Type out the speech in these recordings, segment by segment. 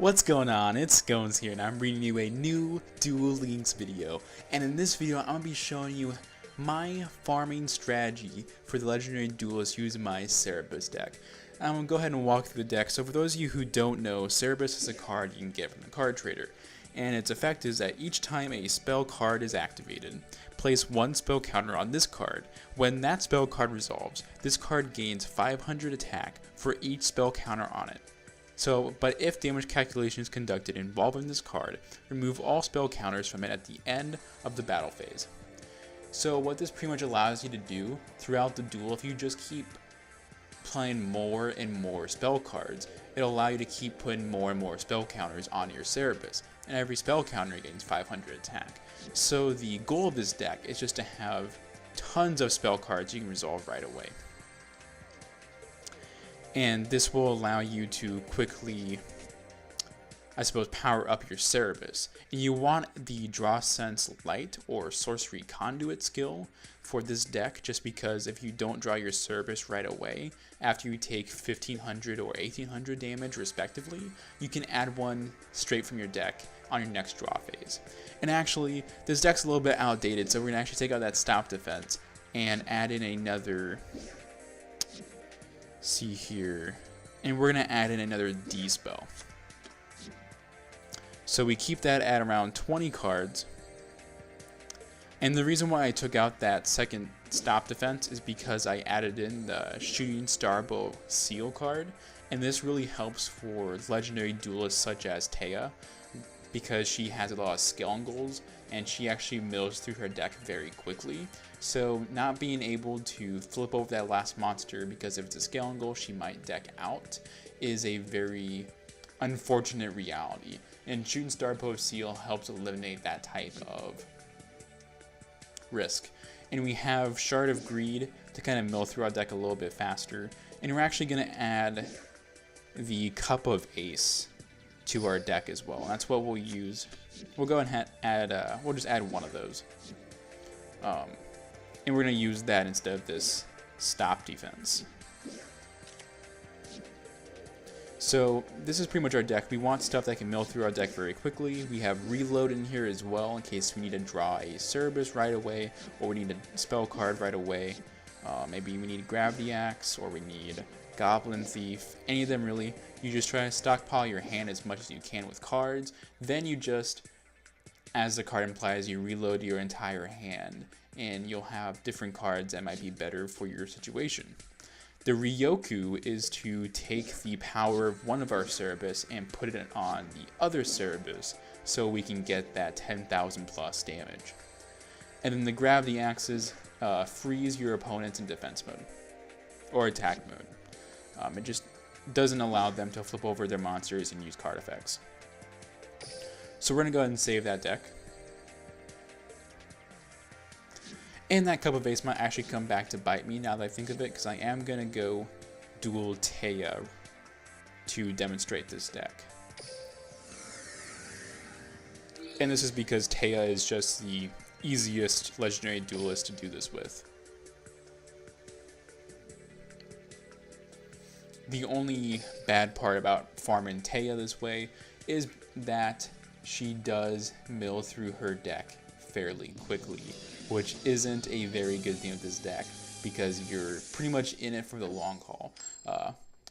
What's going on? It's Scones here, and I'm bringing you a new Duel Links video. And in this video, I'm going to be showing you my farming strategy for the legendary duelist using my Cerberus deck. I'm going to go ahead and walk through the deck. So for those of you who don't know, Cerberus is a card you can get from the card trader. And its effect is that each time a spell card is activated, place one spell counter on this card. When that spell card resolves, this card gains 500 attack for each spell counter on it. But if damage calculation is conducted involving this card, remove all spell counters from it at the end of the battle phase. So what this pretty much allows you to do throughout the duel, if you just keep playing more and more spell cards, it'll allow you to keep putting more and more spell counters on your Cerberus, and every spell counter gains 500 attack. So the goal of this deck is just to have tons of spell cards you can resolve right away. And this will allow you to quickly, I suppose, power up your Cerberus. And you want the Draw Sense Light or Sorcery Conduit skill for this deck, just because if you don't draw your Cerberus right away, after you take 1500 or 1800 damage respectively, you can add one straight from your deck on your next draw phase. And actually, this deck's a little bit outdated, so we're going to actually take out that stop defense and add in another... see here, and we're gonna add in another D spell. So we keep that at around 20 cards, and the reason why I took out that second stop defense is because I added in the Shooting Starbow Seal card, and this really helps for legendary duelists such as Taya, because she has a lot of Skeleton goals and she actually mills through her deck very quickly. So not being able to flip over that last monster because if it's a Skeleton goal she might deck out is a very unfortunate reality. And Shooting Starbow Seal helps eliminate that type of risk. And we have Shard of Greed to kind of mill through our deck a little bit faster. And we're actually going to add the Cup of Ace to our deck as well. That's what we'll use. We'll go ahead and add, we'll just add one of those. And we're going to use that instead of this stop defense. So this is pretty much our deck. We want stuff that can mill through our deck very quickly. We have reload in here as well in case we need to draw a Cerberus right away, or we need a spell card right away. Maybe we need Gravity Axe, or we need Goblin Thief, any of them really. You just try to stockpile your hand as much as you can with cards. Then you just, as the card implies, you reload your entire hand, and you'll have different cards that might be better for your situation. The Ryoku is to take the power of one of our Cerberus and put it on the other Cerberus so we can get that 10,000 plus damage. And then the Gravity Axes freeze your opponents in defense mode or attack mode. It just doesn't allow them to flip over their monsters and use card effects. So we're going to go ahead and save that deck. And that Cup of Ace might actually come back to bite me now that I think of it, because I am going to go duel Taya to demonstrate this deck. And this is because Taya is just the easiest legendary duelist to do this with. The only bad part about farming Taya this way is that she does mill through her deck fairly quickly, which isn't a very good thing with this deck because you're pretty much in it for the long haul.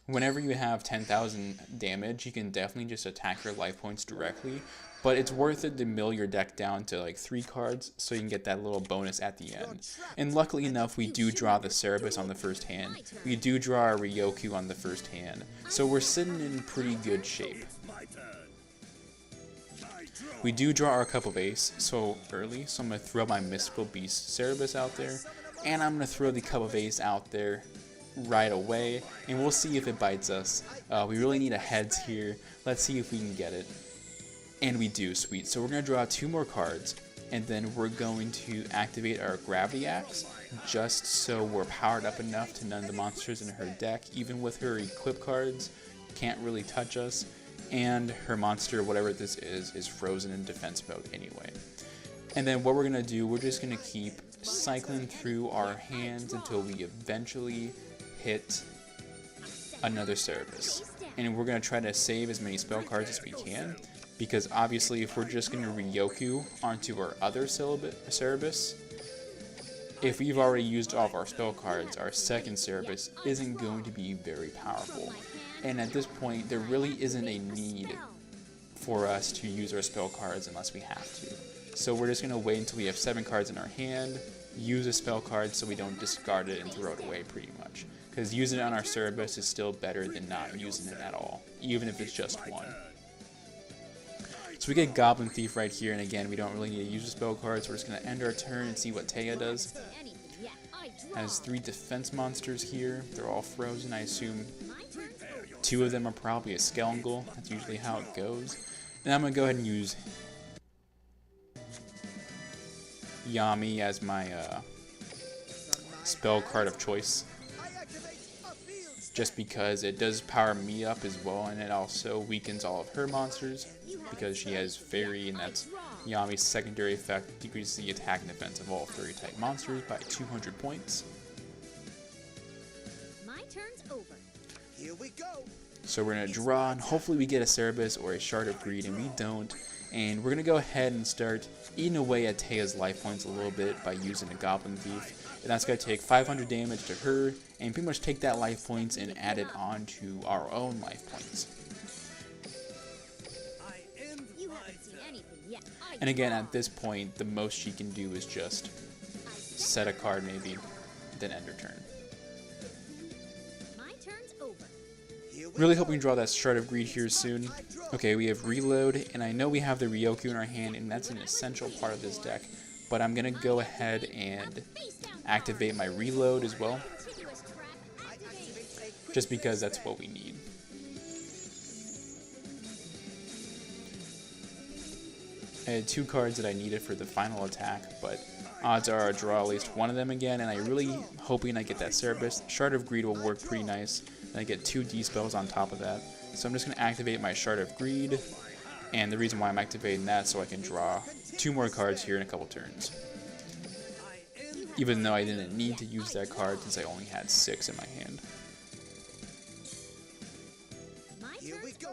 Whenever you have 10,000 damage, you can definitely just attack her life points directly, but it's worth it to mill your deck down to like 3 cards so you can get that little bonus at the end. And luckily enough, we do draw the Cerberus on the first hand. We do draw our Ryoku on the first hand, so we're sitting in pretty good shape. We do draw our Cup of Ace so early, so I'm going to throw my Mystical Beast Cerberus out there, and I'm going to throw the Cup of Ace out there right away, and we'll see if it bites us. We really need a heads here. Let's see if we can get it. And we do, sweet. So we're going to draw 2 more cards, and then we're going to activate our Gravity Axe, just so we're powered up enough to none of the monsters in her deck, even with her equip cards, can't really touch us. And her monster, whatever this is frozen in defense mode anyway. And then what we're going to do, we're just going to keep cycling through our hands until we eventually hit another Cerberus. and we're going to try to save as many spell cards as we can, because obviously if we're just going to Ryoku onto our other Cerberus, if we've already used all of our spell cards, our second Cerberus isn't going to be very powerful. And at this point, there really isn't a need for us to use our spell cards unless we have to. So we're just going to wait until we have 7 cards in our hand, use a spell card so we don't discard it and throw it away pretty much. Because using it on our Cerberus is still better than not using it at all, even if it's just one. So we get Goblin Thief right here, and again, we don't really need to use a spell card, so we're just going to end our turn and see what Taya does. Has 3 defense monsters here. They're all frozen. I assume 2 of them are probably a Skelungle. That's usually how it goes. And I'm going to go ahead and use Yami as my spell card of choice. Just because it does power me up as well, and it also weakens all of her monsters because she has Fairy, and that's Yami's secondary effect, decreases the attack and defense of all Fairy type monsters by 200 points. My turn's over. Here we go. So we're going to draw, and hopefully we get a Cerberus or a Shard of Greed, and we don't. And we're going to go ahead and start eating away at Taya's life points a little bit by using a Goblin Thief. And that's going to take 500 damage to her, and pretty much take that life points and add it on to our own life points. And again, at this point, the most she can do is just set a card maybe, then end her turn. Really hoping to draw that Shard of Greed here soon. Okay, we have Reload, and I know we have the Ryoku in our hand, and that's an essential part of this deck. But I'm going to go ahead and activate my Reload as well, just because that's what we need. I had 2 cards that I needed for the final attack, but odds are I'll draw at least one of them again, and I'm really hoping I get that Cerberus. Shard of Greed will work pretty nice, and I get 2 D-spells on top of that. So I'm just going to activate my Shard of Greed, and the reason why I'm activating that is so I can draw 2 more cards here in a couple turns. Even though I didn't need to use that card since I only had 6 in my hand. Here we go.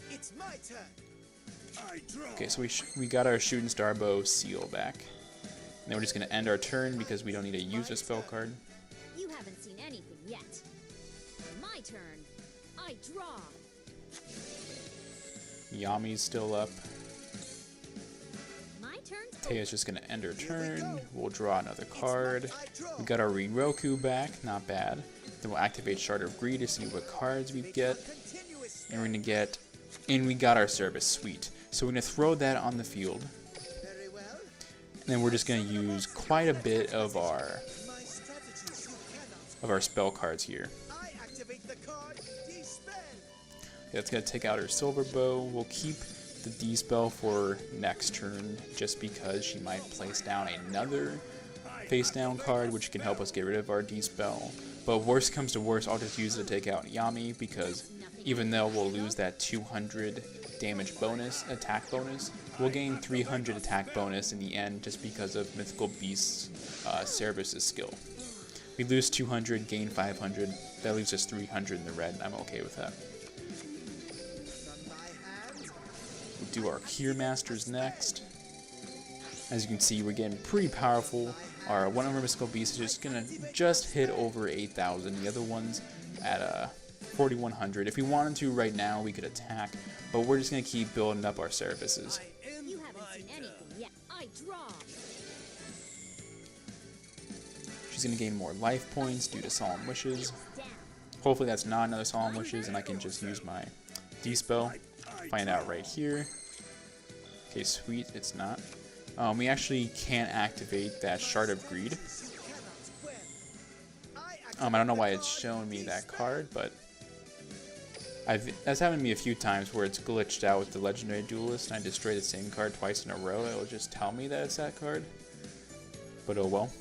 It's my turn. Okay, so we got our Shooting Star Bow seal back. And then we're just going to end our turn because we don't need to use a spell card. You haven't seen anything yet. My turn. I draw. Yami's still up. My turn. Taya's just going to end her turn. We'll draw another card. We got our Ryoku back, not bad. Then we'll activate Shard of Greed to see what cards we get. And we're going to get... And we got our Cerberus, sweet. So we're going to throw that on the field. And then we're just going to use quite a bit of our spell cards here. That's going to take out her Silver Bow. We'll keep the D-spell for next turn just because she might place down another face down card, which can help us get rid of our D-spell. But worst comes to worst, I'll just use it to take out Yami, because even though we'll lose that 200 damage bonus, attack bonus, we'll gain 300 attack bonus in the end just because of Mythical Beast's Cerberus' skill. We lose 200, gain 500, that leaves us 300 in the red, and I'm okay with that. We'll do our Cure Masters next. As you can see, we're getting pretty powerful. One of our Mystical Beasts is just going to just hit over 8,000. The other one's at 4,100. If we wanted to right now, we could attack, but we're just going to keep building up our services. You haven't seen anything yet. I draw. She's going to gain more life points due to Solemn Wishes. Hopefully that's not another Solemn Wishes, and I can just use my D-spell. Find out right here. Okay, sweet, it's not. We actually can't activate that Shard of Greed. I don't know why it's showing me that card, but that's happened to me a few times where it's glitched out with the Legendary Duelist, and I destroy the same card twice in a row. It'll just tell me that it's that card. But oh well.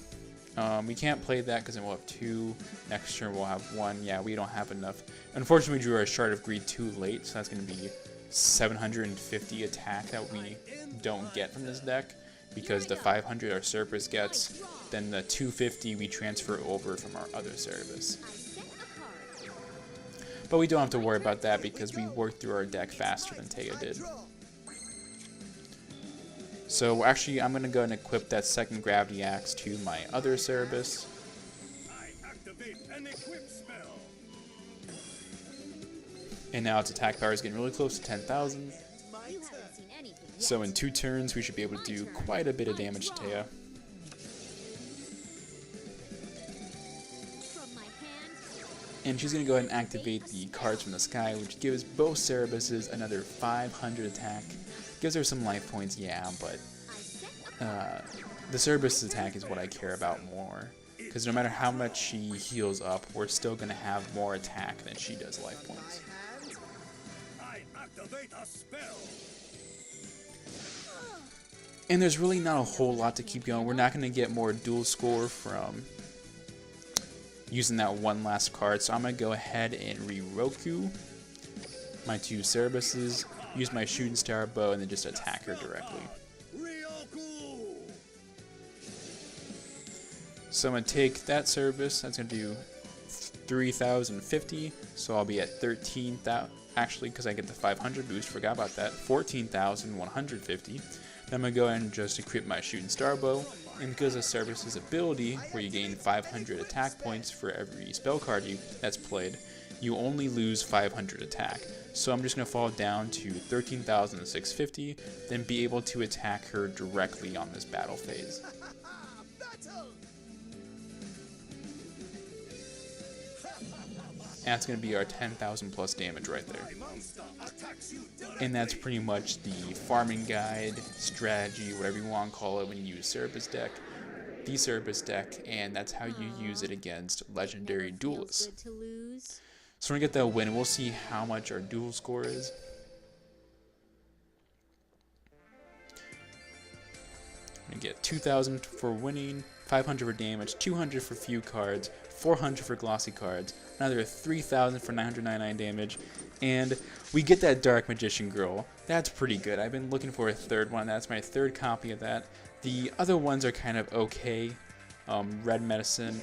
We can't play that because then we'll have 2. Next turn we'll have 1. Yeah, we don't have enough. Unfortunately, we drew our Shard of Greed too late, so that's going to be 750 attack that we don't get from this deck, because the 500 our Cerberus gets, then the 250 we transfer over from our other Cerberus. But we don't have to worry about that because we worked through our deck faster than Taya did. So actually, I'm going to go and equip that second Gravity Axe to my other Cerberus. And now its attack power is getting really close to 10,000. So in 2 turns, we should be able to do quite a bit of damage to Taya. And she's going to go ahead and activate the cards from the sky, which gives both Cerberuses another 500 attack. Gives her some life points, yeah, but the Cerberus attack is what I care about more. Because no matter how much she heals up, we're still going to have more attack than she does life points. And there's really not a whole lot to keep going. We're not going to get more duel score from using that one last card, so I'm going to go ahead and re-Roku my 2 Cerberuses, use my shooting star bow, and then just attack her directly. So I'm going to take that Cerberus, that's going to do 3,050, so I'll be at 13,000, actually, because I get the 500 boost, forgot about that, 14,150. Then I'm going to go ahead and just equip my shooting star bow, and because of Cerberus' ability, where you gain 500 attack points for every spell card that's played, you only lose 500 attack. So I'm just going to fall down to 13,650, then be able to attack her directly on this battle phase. And that's going to be our 10,000 plus damage right there. And that's pretty much the farming guide, strategy, whatever you want to call it when you use Cerberus deck, the Cerberus deck, and that's how you use it against legendary duelists. So when we get that win, we'll see how much our duel score is. We get 2,000 for winning, 500 for damage, 200 for few cards, 400 for glossy cards, another 3,000 for 999 damage, and we get that Dark Magician Girl. That's pretty good. I've been looking for a third one. That's my 3rd copy of that. The other ones are kind of okay. Red Medicine,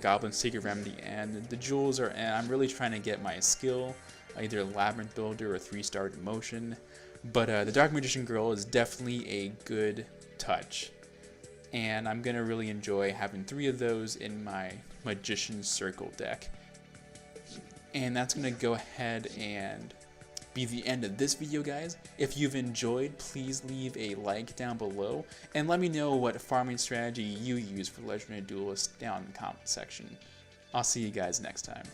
Goblin Secret Remedy, and the jewels are, I'm really trying to get my skill, either Labyrinth Builder or 3-star Demotion. But the Dark Magician Girl is definitely a good touch. And I'm going to really enjoy having 3 of those in my Magician Circle deck. And that's going to go ahead and be the end of this video, guys. If you've enjoyed, please leave a like down below. And let me know what farming strategy you use for Legendary Duelist down in the comment section. I'll see you guys next time.